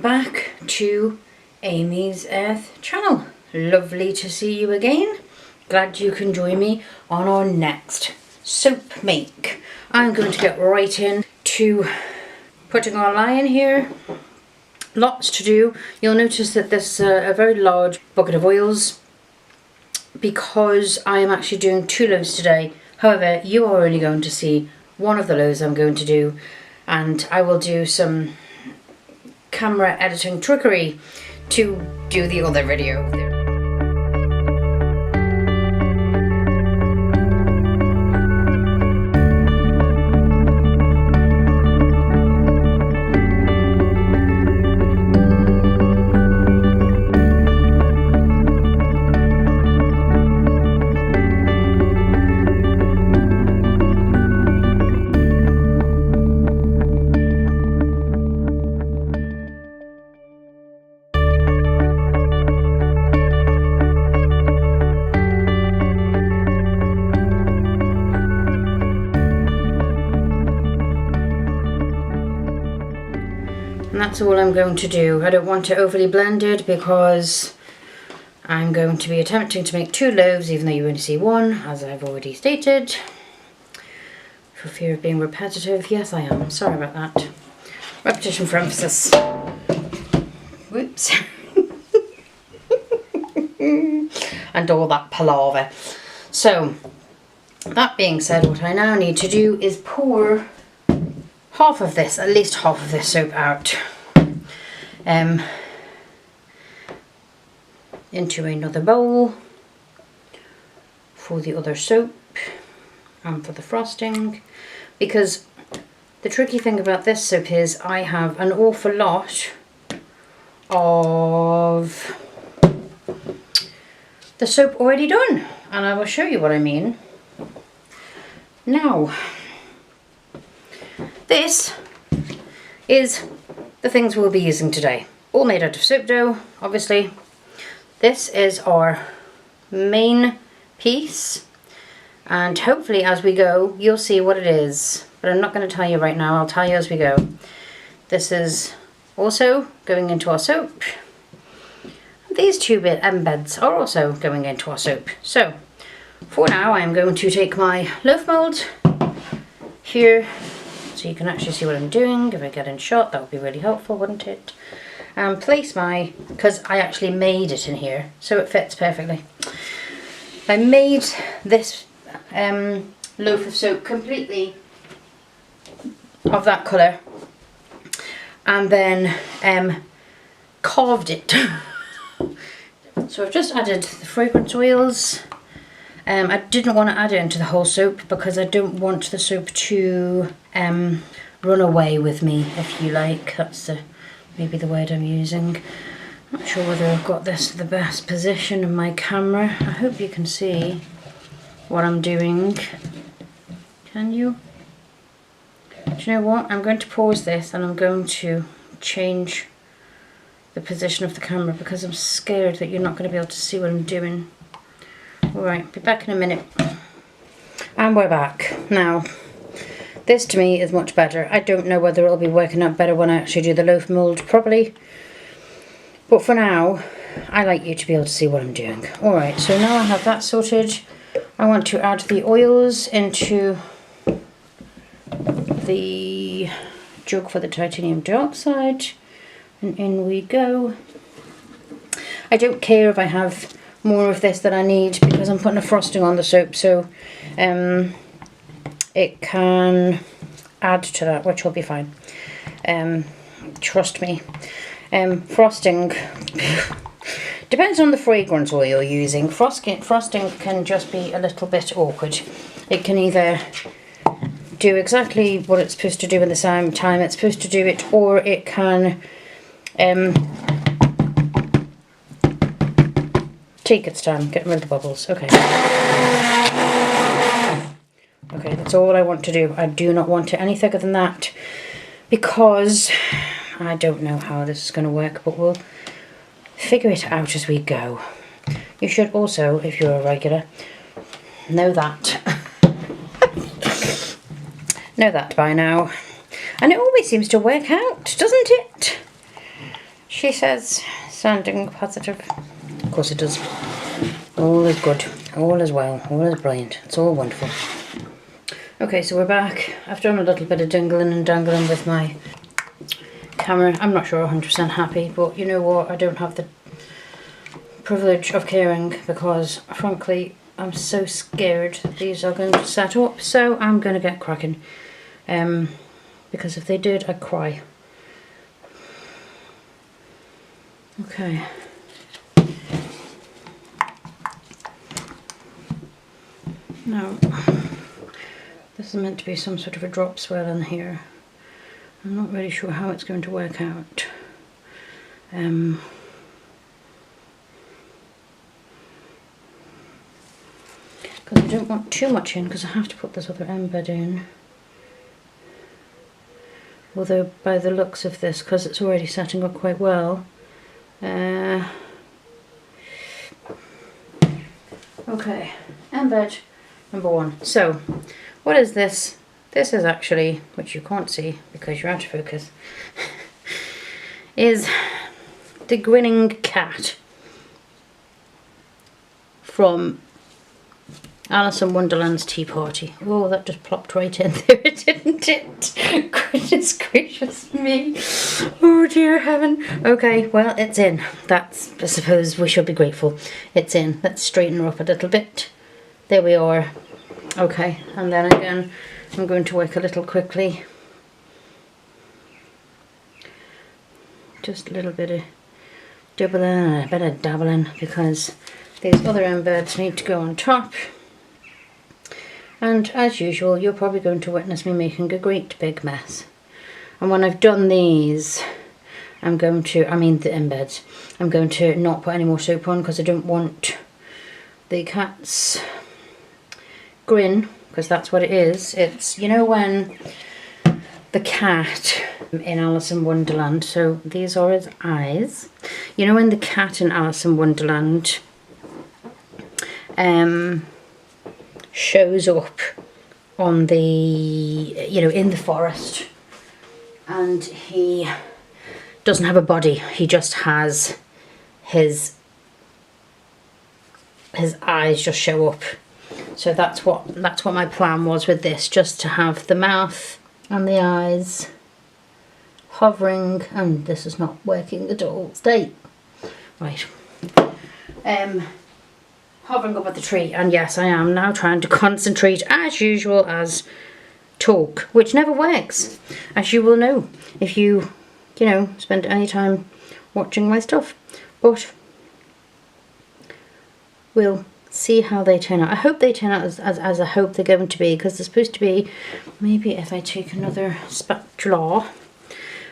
welcome back to Amy's Earth channel. Lovely to see you again. Glad you can join me on our next soap make. I'm going to get right in to putting our lye in here. Lots to do. You'll notice that this is a very large bucket of oils because I am actually doing 2 loaves today. However, you are only going to see one of the loaves I'm going to do, and I will do some camera editing trickery to do the other video. And that's all I'm going to do. I don't want it overly blended because I'm going to be attempting to make 2 loaves, even though you only see 1, as I've already stated. For fear of being repetitive. Yes, I am. Sorry about that. Repetition for emphasis. Whoops. And all that palaver. So, that being said, what I now need to do is pour half of this, at least half of this soap out into another bowl for the other soap and for the frosting, because the tricky thing about this soap is I have an awful lot of the soap already done, and I will show you what I mean now. This is the things we'll be using today. All made out of soap dough, obviously. This is our main piece, and hopefully as we go you'll see what it is. But I'm not going to tell you right now, I'll tell you as we go. This is also going into our soap. These 2-bit embeds are also going into our soap. So, for now I'm going to take my loaf mould here, so you can actually see what I'm doing. If I get in shot, that would be really helpful, wouldn't it? And place my, because I actually made it in here, so it fits perfectly. I made this loaf of soap completely of that colour, and then carved it. So I've just added the fragrance oils. I didn't want to add it into the whole soap because I don't want the soap to run away with me, if you like. That's maybe the word I'm using. Not sure whether I've got this the best position in my camera. I hope you can see what I'm doing. Can you? Do you know what? I'm going to pause this and I'm going to change the position of the camera because I'm scared that you're not going to be able to see what I'm doing. Alright, be back in a minute. And we're back. Now, this to me is much better. I don't know whether it'll be working out better when I actually do the loaf mould properly. But for now, I like you to be able to see what I'm doing. Alright, so now I have that sorted. I want to add the oils into the jug for the titanium dioxide. And in we go. I don't care if I have more of this than I need because I'm putting a frosting on the soap, so it can add to that, which will be fine. Trust me. Frosting depends on the fragrance oil you're using. Frosting can just be a little bit awkward. It can either do exactly what it's supposed to do in the same time it's supposed to do it, or it can take its time, getting rid of the bubbles. Okay. Okay, that's all I want to do. I do not want it any thicker than that because I don't know how this is going to work, but we'll figure it out as we go. You should also, if you're a regular, know that. Know that by now. And it always seems to work out, doesn't it? she says, sounding positive. Of course it does. All is good, all is well, all is brilliant. It's all wonderful. Okay, so we're back. I've done a little bit of dingling and dangling with my camera. I'm not sure 100% happy, but you know what? I don't have the privilege of caring because, frankly, I'm so scared that these are going to set up. So I'm going to get cracking. Because if they did, I'd cry. Okay. Now, this is meant to be some sort of a drop swell in here. I'm not really sure how it's going to work out. Because I don't want too much in because I have to put this other embed in. Although by the looks of this, because it's already setting up quite well. Okay, embed number 1. So, what is this? This is actually, which you can't see because you're out of focus, is the Grinning Cat from Alice in Wonderland's Tea Party. Oh, that just plopped right in there, didn't it? Goodness gracious me. Oh dear heaven. Okay, well, it's in. That's, I suppose we should be grateful. It's in. Let's straighten her up a little bit. There we are. Okay, and then again, I'm going to work a little quickly. Just a little bit of doubling and a bit of dabbling because these other embeds need to go on top. And as usual, you're probably going to witness me making a great big mess. And when I've done these, I'm going to, the embeds, I'm going to not put any more soap on because I don't want the cat's grin, because that's what it is. It's, you know, when the cat in Alice in Wonderland, so these are his eyes. You know when the cat in Alice in Wonderland shows up on the, you know, in the forest, and he doesn't have a body, he just has his eyes just show up. So that's what my plan was with this, just to have the mouth and the eyes hovering, and this is not working at all. Stay. Right. Hovering up at the tree, and yes, I am now trying to concentrate as usual as talk, which never works, as you will know if you know, spend any time watching my stuff. But we'll see how they turn out. I hope they turn out as I hope they're going to be, because they're supposed to be, maybe if I take another spatula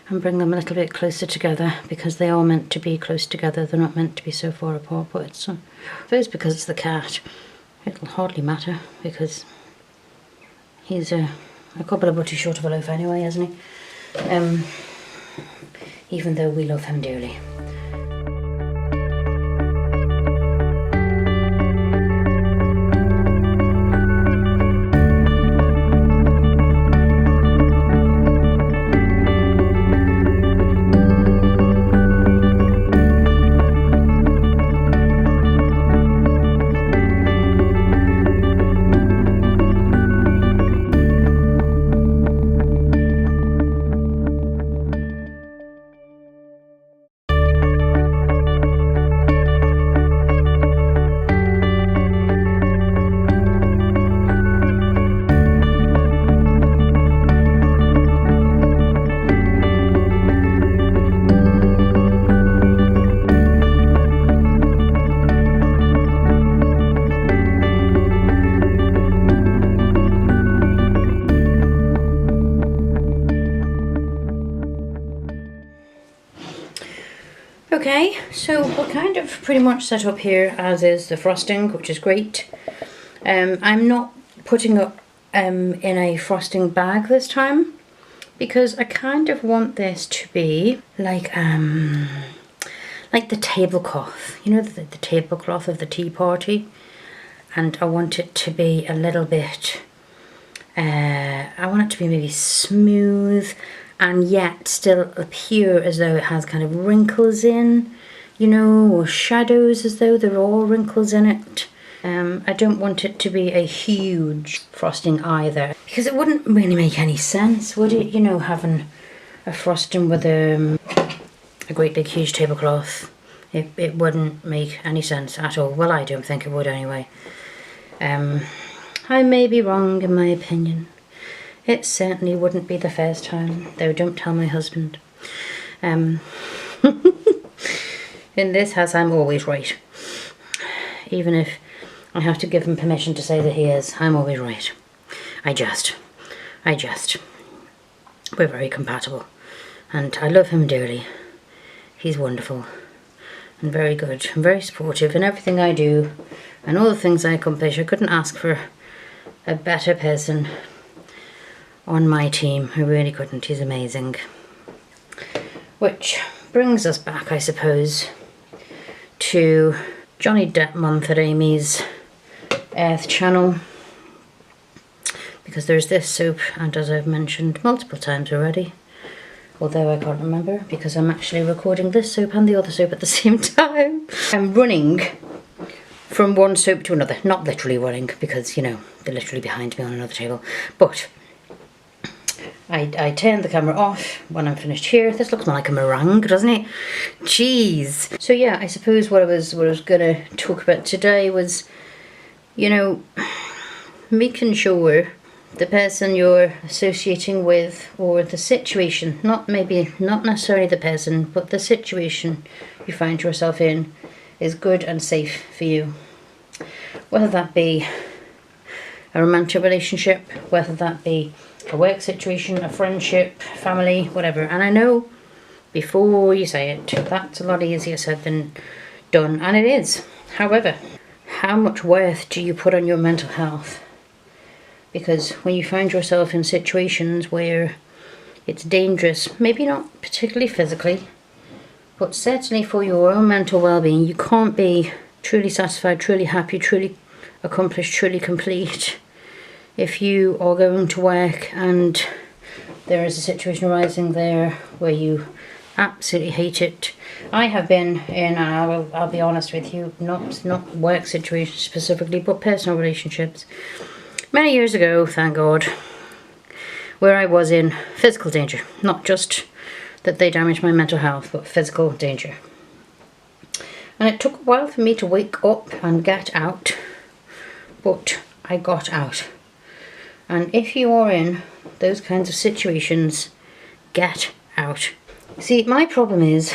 and bring them a little bit closer together, because they are meant to be close together, they're not meant to be so far apart. But it's, I suppose because it's the cat, it'll hardly matter, because he's a couple of butties short of a loaf anyway, isn't he? Even though we love him dearly. Okay, so we're kind of pretty much set up here as is the frosting, which is great. I'm not putting it in a frosting bag this time, because I kind of want this to be like the tablecloth, you know, the tablecloth of the tea party, and I want it to be a little bit I want it to be maybe smooth and yet still appear as though it has kind of wrinkles in, you know, or shadows as though there are all wrinkles in it. I don't want it to be a huge frosting either, because it wouldn't really make any sense, would it? You know, having a frosting with a great big huge tablecloth. It wouldn't make any sense at all. Well, I don't think it would anyway. I may be wrong in my opinion. It certainly wouldn't be the first time, though don't tell my husband. In this house I'm always right. Even if I have to give him permission to say that he is, I'm always right. I just. We're very compatible. And I love him dearly. He's wonderful. And very good. And very supportive in everything I do. And all the things I accomplish. I couldn't ask for a better person on my team. I really couldn't. He's amazing. Which brings us back, I suppose, to Johnny Depp Month at Amy's Earth channel, because there's this soap, and as I've mentioned multiple times already, although I can't remember because I'm actually recording this soap and the other soap at the same time. I'm running from one soap to another, not literally running because, you know, they're literally behind me on another table, but I turned the camera off when I'm finished here. This looks more like a meringue, doesn't it? Jeez. So yeah, I suppose what I was gonna talk about today was, you know, making sure the person you're associating with, or the situation, not necessarily the person, but the situation you find yourself in, is good and safe for you. Whether that be a romantic relationship, whether that be a work situation, a friendship, family, whatever. And I know before you say it, that's a lot easier said than done, and it is. However, how much worth do you put on your mental health? Because when you find yourself in situations where it's dangerous, maybe not particularly physically, but certainly for your own mental well-being, you can't be truly satisfied, truly happy, truly accomplished, truly complete if you are going to work and there is a situation arising there where you absolutely hate it. I have been in, and I'll be honest with you, not work situations specifically, but personal relationships, many years ago, thank God, where I was in physical danger. Not just that they damaged my mental health, but physical danger. And it took a while for me to wake up and get out, but I got out. And if you are in those kinds of situations, get out. See, my problem is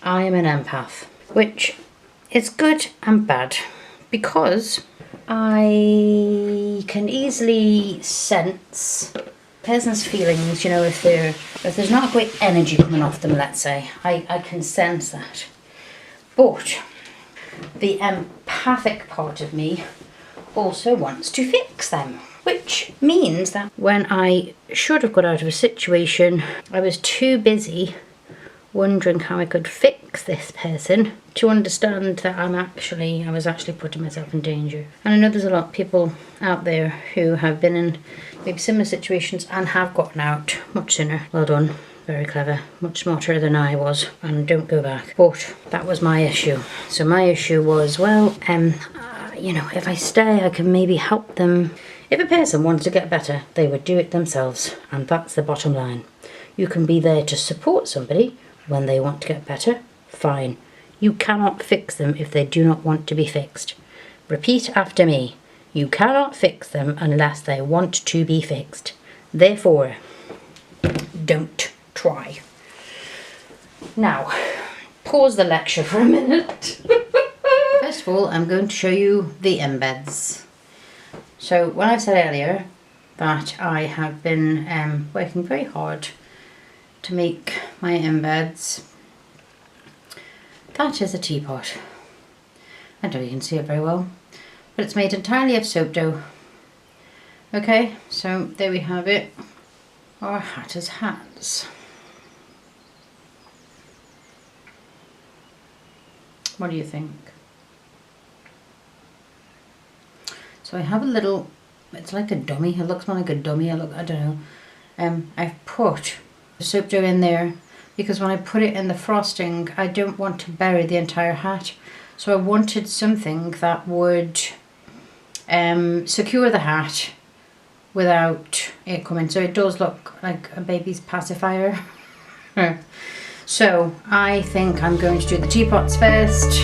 I am an empath, which is good and bad, because I can easily sense a person's feelings, you know, if there's not great energy coming off them, let's say, I can sense that. But the empathic part of me also wants to fix them, which means that when I should have got out of a situation, I was too busy wondering how I could fix this person to understand that I was actually putting myself in danger. And I know there's a lot of people out there who have been in maybe similar situations and have gotten out much sooner. Well done. Very clever. Much smarter than I was. And don't go back. But that was my issue. So my issue was, well, you know, if I stay, I can maybe help them. If a person wants to get better, they would do it themselves. And that's the bottom line. You can be there to support somebody when they want to get better. Fine. You cannot fix them if they do not want to be fixed. Repeat after me. You cannot fix them unless they want to be fixed. Therefore, don't try. Now, pause the lecture for a minute. First of all, I'm going to show you the embeds. So, when I said earlier that I have been working very hard to make my embeds, that is a teapot. I don't know if you can see it very well, but it's made entirely of soap dough. Okay, so there we have it. Our hatter's hats. What do you think? So I have a little it's like a dummy. It looks more like a dummy. I don't know. I've put the soap dough in there because when I put it in the frosting, I don't want to bury the entire hat. So I wanted something that would secure the hat without it coming. So it does look like a baby's pacifier. So I think I'm going to do the teapots first.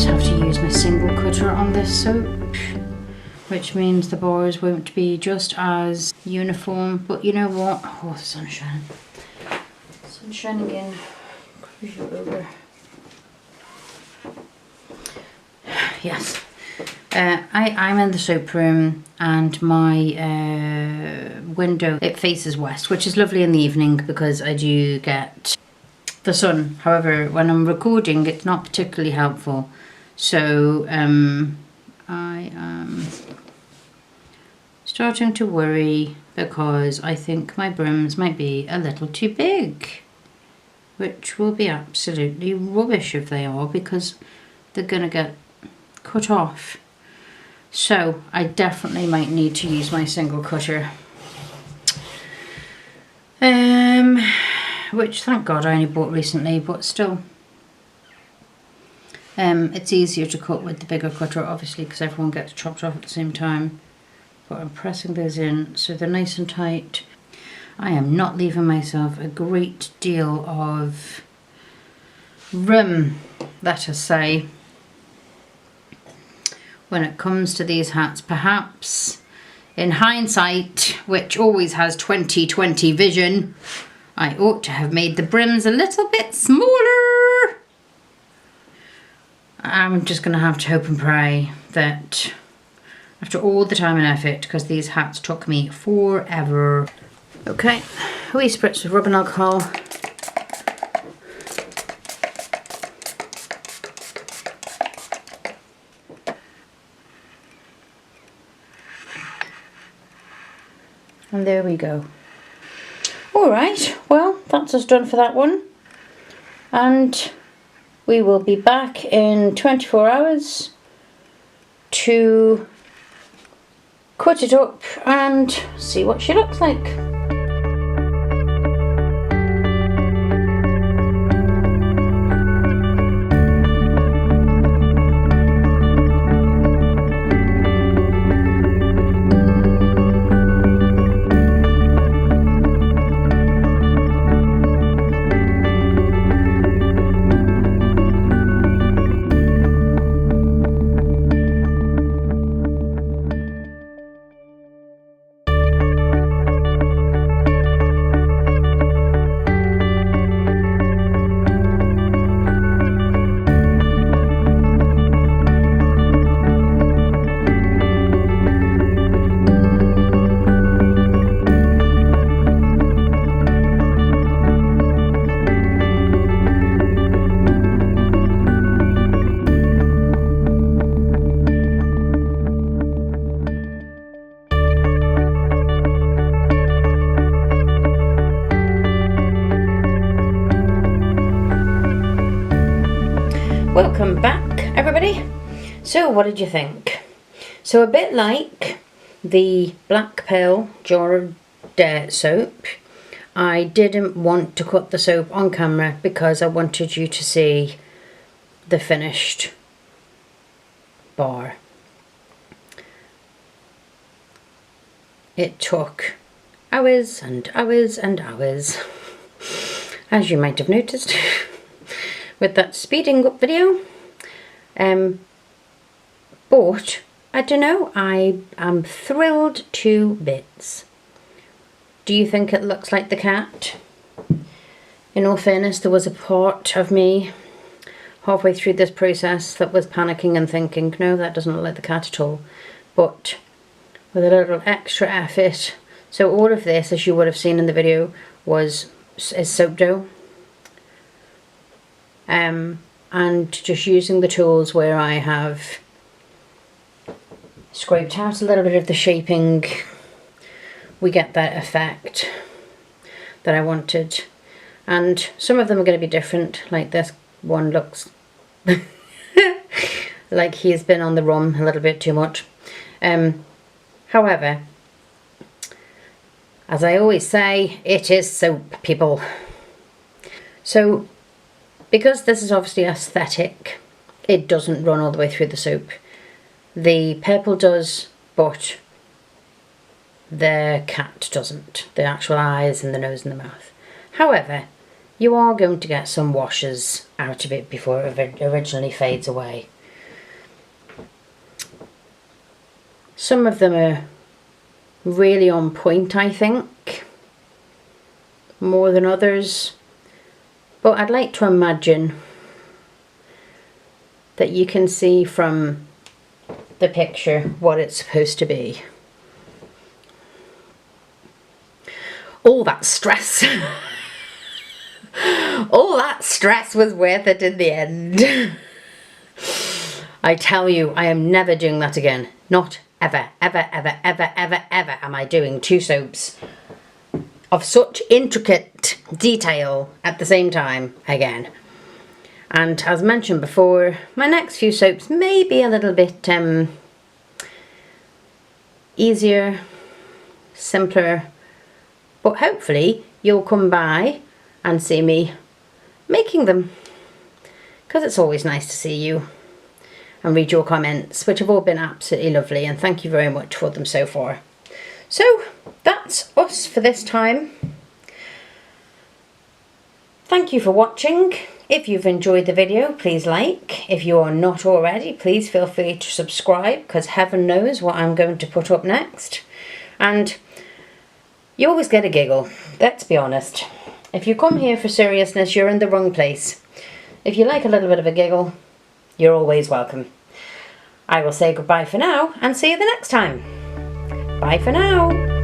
Have to use my single cutter on this soap, which means the bars won't be just as uniform, but you know what? Oh, the sun's shining. Sun's shining in. Cruise you over. Yes. I'm in the soap room and my window, it faces west, which is lovely in the evening because I do get the sun. However, when I'm recording, it's not particularly helpful. So I am starting to worry because I think my brims might be a little too big, which will be absolutely rubbish if they are because they're going to get cut off. So I definitely might need to use my single cutter. Which thank God I only bought recently, but still. It's easier to cut with the bigger cutter, obviously, because everyone gets chopped off at the same time. But I'm pressing those in so they're nice and tight. I am not leaving myself a great deal of room, let us say, when it comes to these hats. Perhaps in hindsight, which always has 20/20 vision, I ought to have made the brims a little bit smaller. I'm just going to have to hope and pray that after all the time and effort, because these hats took me forever. Okay, a wee spritz with rubbing alcohol. And there we go. Alright, well, that's us done for that one. And we will be back in 24 hours to cut it up and see what she looks like. Welcome back, everybody. So what did you think? So a bit like the Black Pearl jar of Dare soap, I didn't want to cut the soap on camera because I wanted you to see the finished bar. It took hours and hours and hours, as you might have noticed with that speeding up video. But I don't know, I am thrilled to bits. Do you think it looks like the cat? In all fairness, there was a part of me halfway through this process that was panicking and thinking, no, that doesn't look like the cat at all. But with a little extra effort. So all of this, as you would have seen in the video, is soap dough. And just using the tools where I have scraped out a little bit of the shaping, we get that effect that I wanted. And some of them are going to be different, like this one looks like he's been on the rum a little bit too much. However, as I always say, it is soap, people. So, because this is obviously aesthetic, it doesn't run all the way through the soap. The purple does, but the cat doesn't. The actual eyes and the nose and the mouth. However, you are going to get some washes out of it before it originally fades away. Some of them are really on point, I think, more than others. But I'd like to imagine that you can see from the picture what it's supposed to be. All that stress. All that stress was worth it in the end. I tell you, I am never doing that again. Not ever, ever, ever, ever, ever, ever am I doing 2 soaps of such intricate detail at the same time again. And as mentioned before, my next few soaps may be a little bit easier, simpler, but hopefully you'll come by and see me making them, because it's always nice to see you and read your comments, which have all been absolutely lovely, and thank you very much for them so far. So that's us for this time. Thank you for watching. If you've enjoyed the video, please like. If you are not already, please feel free to subscribe, because heaven knows what I'm going to put up next. And you always get a giggle, let's be honest. If you come here for seriousness, you're in the wrong place. If you like a little bit of a giggle, you're always welcome. I will say goodbye for now and see you the next time. Bye for now.